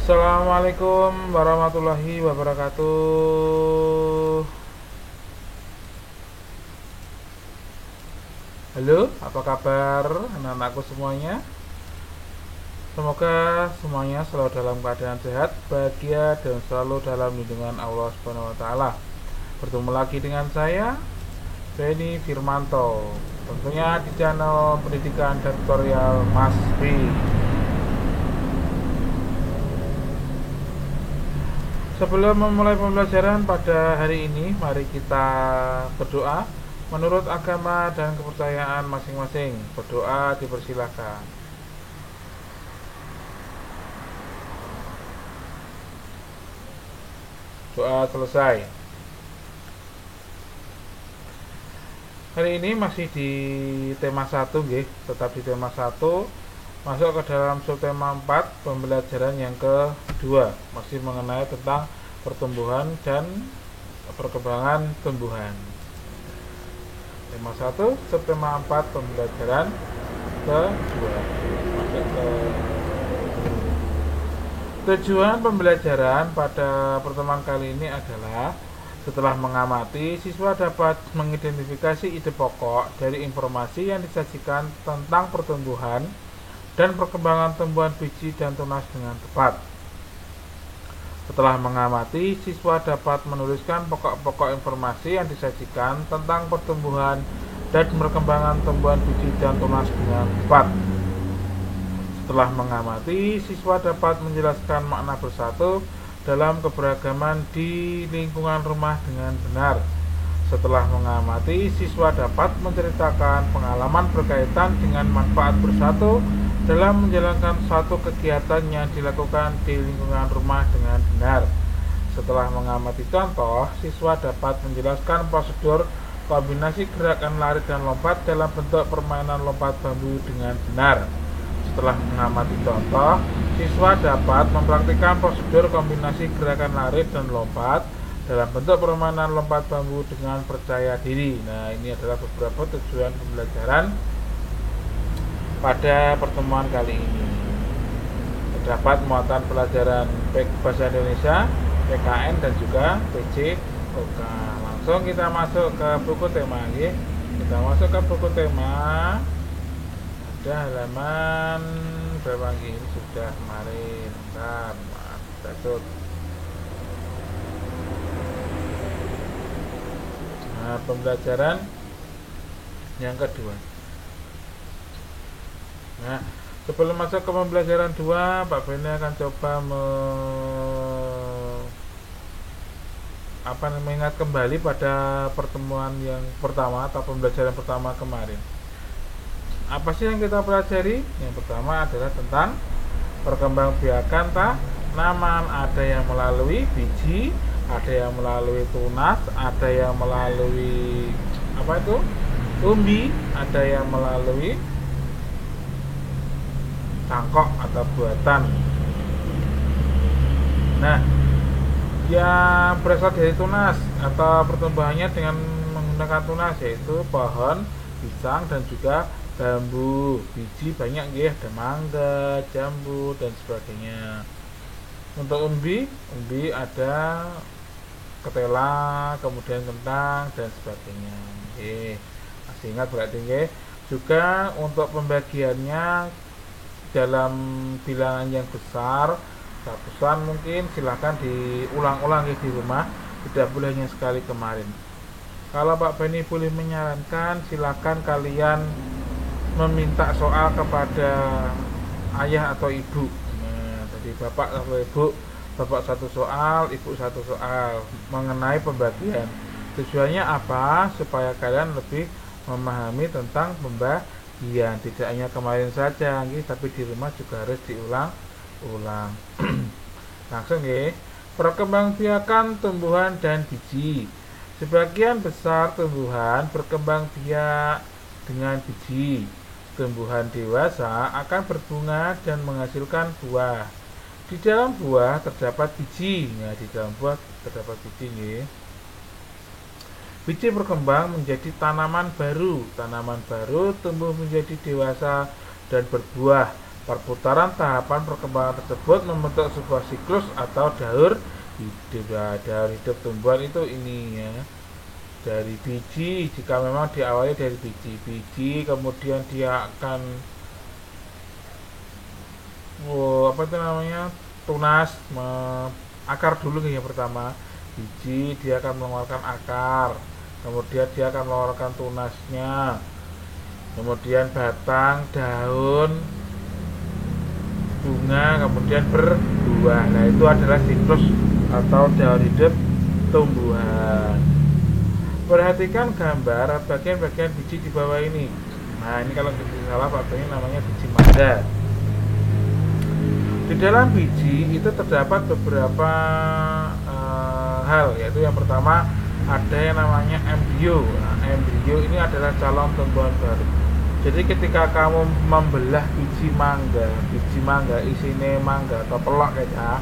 Assalamualaikum warahmatullahi wabarakatuh. Halo, apa kabar anak-anakku semuanya? Semoga semuanya selalu dalam keadaan sehat, bahagia, dan selalu dalam lindungan Allah Subhanahu wa taala. Bertemu lagi dengan saya, Benny Firmanto. Tentunya di channel Pendidikan dan Tutorial Mas B. Sebelum memulai pembelajaran pada hari ini, mari kita berdoa menurut agama dan kepercayaan masing-masing. Berdoa dipersilahkan. Doa selesai. Hari ini masih di tema 1 nggih, tetap di tema 1, masuk ke dalam subtema 4, pembelajaran yang kedua, masih mengenai tentang pertumbuhan dan perkembangan tumbuhan. Tema 1, subtema 4, pembelajaran kedua. Masuk ke tujuan pembelajaran pada pertemuan kali ini adalah setelah mengamati, siswa dapat mengidentifikasi ide pokok dari informasi yang disajikan tentang pertumbuhan dan perkembangan tumbuhan biji dan tunas dengan tepat. Setelah mengamati, siswa dapat menuliskan pokok-pokok informasi yang disajikan tentang pertumbuhan dan perkembangan tumbuhan biji dan tunas dengan tepat. Setelah mengamati, siswa dapat menjelaskan makna bersatu dalam keberagaman di lingkungan rumah dengan benar. Setelah mengamati, siswa dapat menceritakan pengalaman berkaitan dengan manfaat bersatu dalam menjalankan suatu kegiatan yang dilakukan di lingkungan rumah dengan benar. Setelah mengamati contoh, siswa dapat menjelaskan prosedur kombinasi gerakan lari dan lompat dalam bentuk permainan lompat bambu dengan benar. Setelah mengamati contoh, siswa dapat mempraktikkan prosedur kombinasi gerakan lari dan lompat dalam bentuk permainan lompat bambu dengan percaya diri. Nah, ini adalah beberapa tujuan pembelajaran pada pertemuan kali ini. Terdapat muatan pelajaran Bahasa Indonesia, PKN, dan juga PJOK. Langsung kita masuk ke buku tema. Kita masuk ke buku tema. Ada halaman berapa ini sudah kemarin. Bentar, maaf, catut. Nah, pembelajaran yang kedua. Nah, sebelum masuk ke pembelajaran 2, Pak Beni akan coba mengingat kembali pada pertemuan yang pertama atau pembelajaran pertama kemarin. Apa sih yang kita pelajari? Yang pertama adalah tentang perkembangbiakan tanaman. Ada yang melalui biji, ada yang melalui tunas, ada yang melalui umbi, ada yang melalui cangkok atau buatan. Nah, yang berasal dari tunas atau pertumbuhannya dengan menggunakan tunas yaitu pohon, pisang, dan juga bambu. Biji banyak ya, ada mangga, jambu, dan sebagainya. Untuk umbi ada ketela, kemudian kentang, dan sebagainya. Masih ingat berarti nggih. Juga untuk pembagiannya dalam bilangan yang besar, ratusan mungkin, silahkan diulang-ulang di rumah, tidak boleh hanya sekali kemarin. Kalau Pak Beni boleh menyarankan, silahkan kalian meminta soal kepada ayah atau ibu. Nah, jadi bapak atau ibu, bapak satu soal, ibu satu soal mengenai pembagian. Tujuannya apa? Supaya kalian lebih memahami tentang pembagian. Tidak hanya kemarin saja, tapi di rumah juga harus diulang-ulang. Langsung ya. Perkembangbiakan tumbuhan dan biji. Sebagian besar tumbuhan berkembang biak dengan biji. Tumbuhan dewasa akan berbunga dan menghasilkan buah. Di dalam buah terdapat biji. Nah, di dalam buah terdapat biji nih. Biji berkembang menjadi tanaman baru. Tanaman baru tumbuh menjadi dewasa dan berbuah. Perputaran tahapan perkembangan tersebut membentuk sebuah siklus atau daur hidup. Ya, daur hidup tumbuhan itu ini ya, dari biji. Jika memang diawali dari biji, kemudian dia akan apa itu namanya, tunas, akar dulu yang pertama. Biji dia akan mengeluarkan akar, kemudian dia akan mengeluarkan tunasnya, kemudian batang, daun, bunga, kemudian berbuah. Nah, itu adalah siklus atau daur hidup tumbuhan. Perhatikan gambar bagian-bagian biji di bawah ini. Nah, ini kalau tidak salah ini namanya biji mangga. Di dalam biji itu terdapat beberapa hal, yaitu yang pertama ada yang namanya embrio. Nah, embrio ini adalah calon tumbuhan baru. Jadi ketika kamu membelah biji mangga isinya mangga atau pelok ya.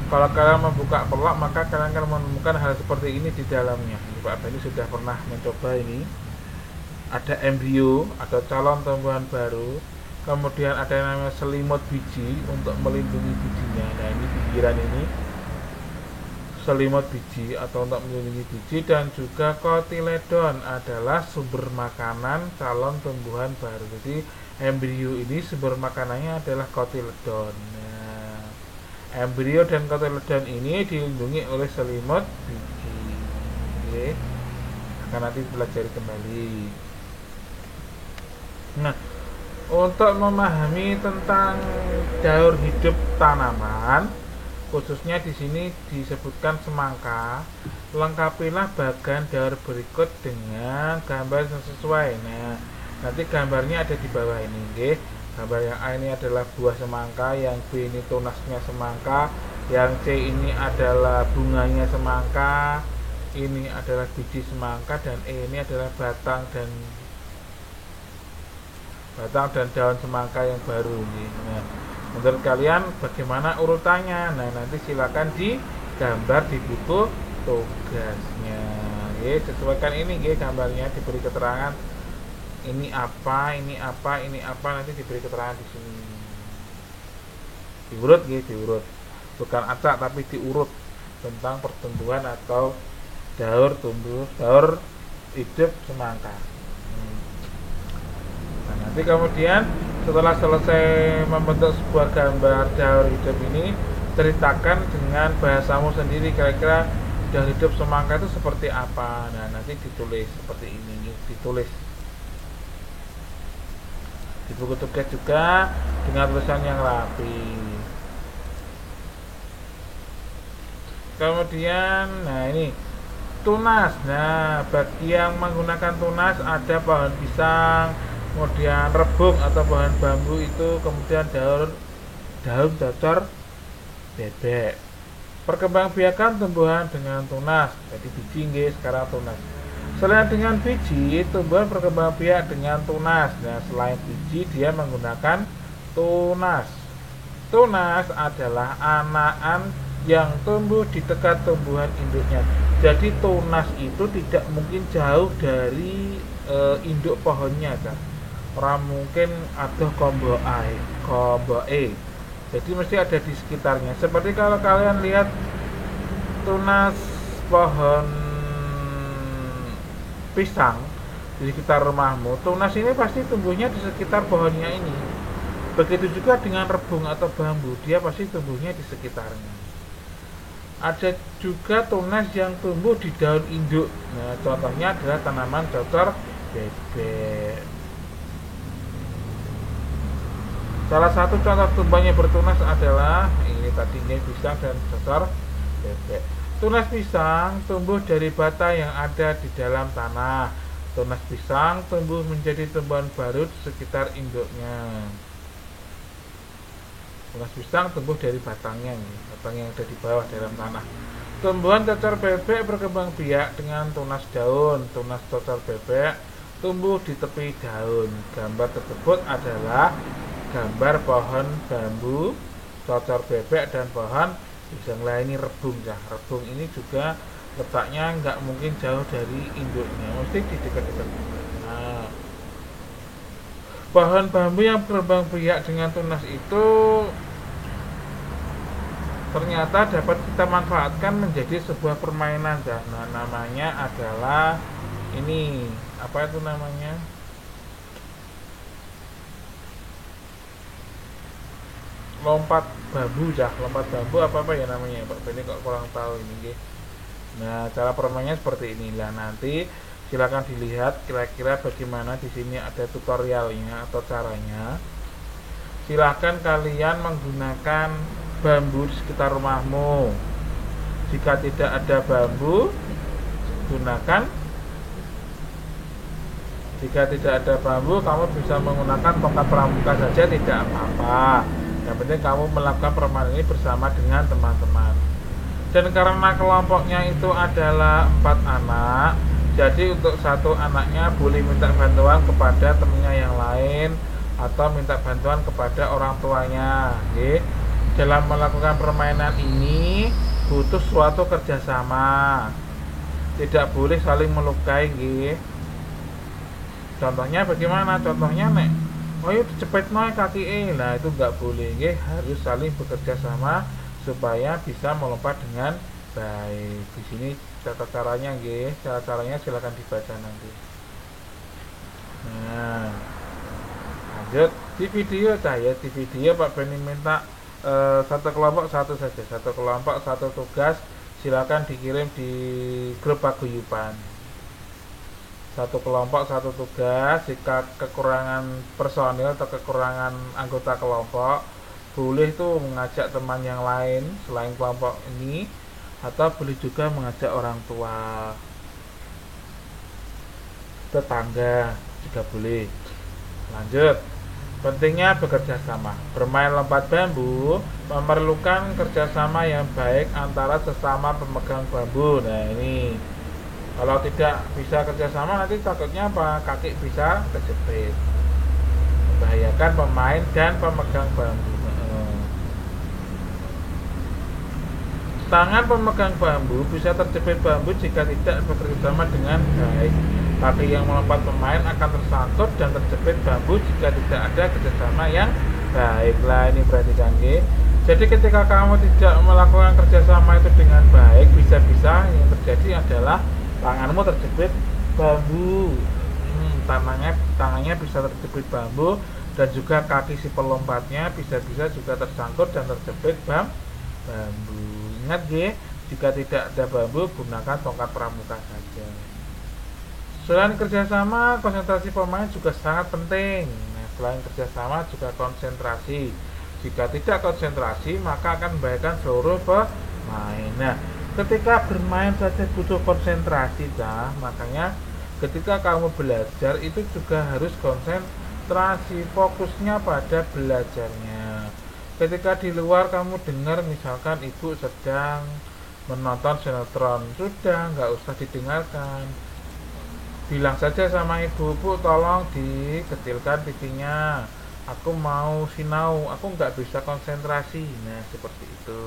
Kalau kalian membuka pelok, maka kalian akan menemukan hal seperti ini di dalamnya. Pak Bani sudah pernah mencoba ini. Ada embrio atau calon tumbuhan baru. Kemudian ada yang namanya selimut biji untuk melindungi bijinya. Nah, ini pinggiran ini selimut biji atau untuk melindungi biji, dan juga kotiledon adalah sumber makanan calon tumbuhan baru. Jadi embrio ini sumber makanannya adalah kotiledon. Nah, embrio dan kotiledon ini dilindungi oleh selimut biji. Oke, akan nanti pelajari kembali. Nah, untuk memahami tentang daur hidup tanaman, khususnya di sini disebutkan semangka, lengkapilah bagian daur berikut dengan gambar yang sesuai. Nah, nanti gambarnya ada di bawah ini, oke. Gambar yang A ini adalah buah semangka, yang B ini tunasnya semangka, yang C ini adalah bunganya semangka, ini adalah biji semangka, dan E ini adalah batang dan daun semangka yang baru ini. Nah, menurut kalian bagaimana urutannya? Nah, nanti silakan digambar di buku tugasnya. Oke, sesuaikan ini gambarnya, diberi keterangan ini apa, nanti diberi keterangan di sini. Diurut diurut. Bukan acak tapi diurut tentang pertumbuhan atau daur hidup semangka. Nah, nanti kemudian setelah selesai membentuk sebuah gambar daur hidup ini, ceritakan dengan bahasamu sendiri kira-kira daur hidup semangka itu seperti apa. Nah, nanti ditulis seperti ini, ditulis di buku tugas juga dengan tulisan yang rapi. Kemudian, nah ini tunas. Nah, bagi yang menggunakan tunas ada pohon pisang, kemudian rebung atau pohon bambu itu, kemudian daun cocor bebek. Perkembangbiakan tumbuhan dengan tunas. Jadi biji sekarang tunas. Selain dengan biji, tumbuhan berkembangbiak dengan tunas. Nah, selain biji dia menggunakan tunas. Tunas adalah anakan yang tumbuh di dekat tumbuhan induknya. Jadi tunas itu tidak mungkin jauh dari induk pohonnya kan. Orang mungkin ada komboe. Jadi mesti ada di sekitarnya. Seperti kalau kalian lihat tunas pohon pisang di sekitar rumahmu, tunas ini pasti tumbuhnya di sekitar pohonnya ini. Begitu juga dengan rebung atau bambu, dia pasti tumbuhnya di sekitarnya. Ada juga tunas yang tumbuh di daun induk. Nah, contohnya adalah tanaman cocor bebek. Salah satu contoh tumbuhan yang bertunas adalah ini tadi pisang dan cocor bebek. Tunas pisang tumbuh dari batang yang ada di dalam tanah. Tunas pisang tumbuh menjadi tumbuhan baru di sekitar induknya. Tunas pisang tumbuh dari batangnya, batang yang ada di bawah dalam tanah. Tumbuhan cocor bebek berkembang biak dengan tunas daun. Tunas cocor bebek tumbuh di tepi daun. Gambar tersebut adalah gambar pohon bambu, cocor bebek, dan pohon pisang. Lah ini rebung ya. Rebung ini juga letaknya nggak mungkin jauh dari induknya, mesti di dekat-dekat. Nah, Bahan bambu yang berkembang biak dengan tunas itu ternyata dapat kita manfaatkan menjadi sebuah permainan. Nah, namanya adalah ini, apa itu namanya? Lompat bambu dah, lompat bambu apa ya namanya Pak Beni, kok kurang tahu ini. Nah, cara permainnya seperti inilah. Nanti silakan dilihat kira-kira bagaimana. Di sini ada tutorialnya atau caranya. Silahkan kalian menggunakan bambu di sekitar rumahmu. Jika tidak ada bambu, gunakan. Jika tidak ada bambu, kamu bisa menggunakan tongkat pramuka saja, tidak apa-apa. Yang penting kamu melakukan permainan ini bersama dengan teman-teman. Dan karena kelompoknya itu adalah 4 anak, jadi untuk satu anaknya boleh minta bantuan kepada temannya yang lain atau minta bantuan kepada orang tuanya. Oke. Dalam melakukan permainan ini butuh suatu kerjasama, tidak boleh saling melukai. Contohnya bagaimana? Contohnya nek, oh yuk cepet noy kaki nah itu nggak boleh. Harus saling bekerja sama supaya bisa melompat dengan baik. Di sini cara caranya, cara caranya silakan dibaca nanti. Nah, lanjut di video saya. Di video Pak Beni minta satu kelompok satu saja, satu kelompok satu tugas. Silakan dikirim di grup paguyuban. Satu kelompok satu tugas. Jika kekurangan personil atau kekurangan anggota kelompok, boleh tuh mengajak teman yang lain selain kelompok ini, atau boleh juga mengajak orang tua, tetangga juga boleh. Lanjut, pentingnya bekerja sama. Bermain lompat bambu memerlukan kerjasama yang baik antara sesama pemegang bambu. Nah ini, kalau tidak bisa kerjasama nanti takutnya apa? Kaki bisa kejepit, membahayakan pemain dan pemegang bambu. Tangan pemegang bambu bisa terjepit bambu jika tidak bekerjasama dengan baik. Kaki yang melompat pemain akan tersangkut dan terjepit bambu jika tidak ada kerjasama yang baiklah. Ini perhatikan, jadi ketika kamu tidak melakukan kerjasama itu dengan baik, bisa-bisa yang terjadi adalah tanganmu terjepit bambu. Tangannya bisa terjepit bambu, dan juga kaki si pelompatnya bisa-bisa juga tersangkut dan terjepit bambu. Ingat jika tidak ada bambu, gunakan tongkat pramuka saja. Selain kerjasama, konsentrasi pemain juga sangat penting. Nah, selain kerjasama juga konsentrasi. Jika tidak konsentrasi, maka akan membahayakan seluruh pemain. Nah, ketika bermain saja butuh konsentrasi, makanya ketika kamu belajar itu juga harus konsentrasi, fokusnya pada belajarnya. Ketika di luar kamu dengar misalkan ibu sedang menonton sinetron, sudah nggak usah didengarkan. Bilang saja sama ibu, Bu tolong dikecilkan TV-nya, aku mau sinau, aku nggak bisa konsentrasi. Nah seperti itu.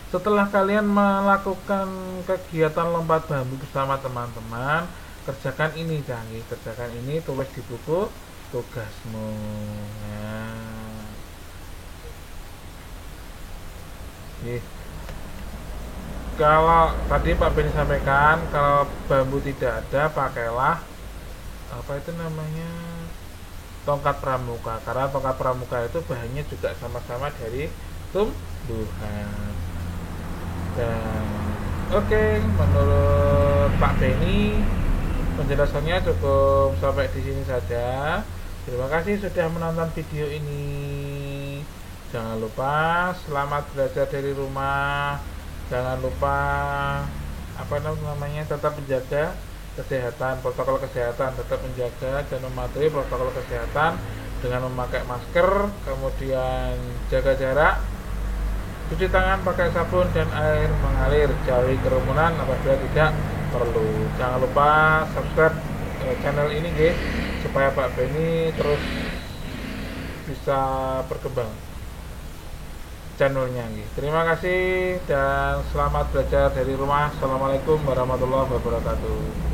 Setelah kalian melakukan kegiatan lompat bambu bersama teman-teman, kerjakan ini, kerjakan ini, tulis di buku tugasmu. Kalau tadi Pak Beni sampaikan, kalau bambu tidak ada, pakailah apa itu namanya, tongkat pramuka, karena tongkat pramuka itu bahannya juga sama-sama dari tumbuhan. Dan oke, menurut Pak Beni penjelasannya cukup sampai di sini saja. Terima kasih sudah menonton video ini. Jangan lupa selamat belajar dari rumah. Jangan lupa tetap menjaga kesehatan, protokol kesehatan, tetap menjaga dan mematuhi protokol kesehatan dengan memakai masker, kemudian jaga jarak, cuci tangan pakai sabun dan air mengalir, jauhi kerumunan apabila tidak perlu. Jangan lupa subscribe channel ini supaya Pak Beni terus bisa berkembang channelnya. Terima kasih dan selamat belajar dari rumah. Assalamualaikum warahmatullahi wabarakatuh.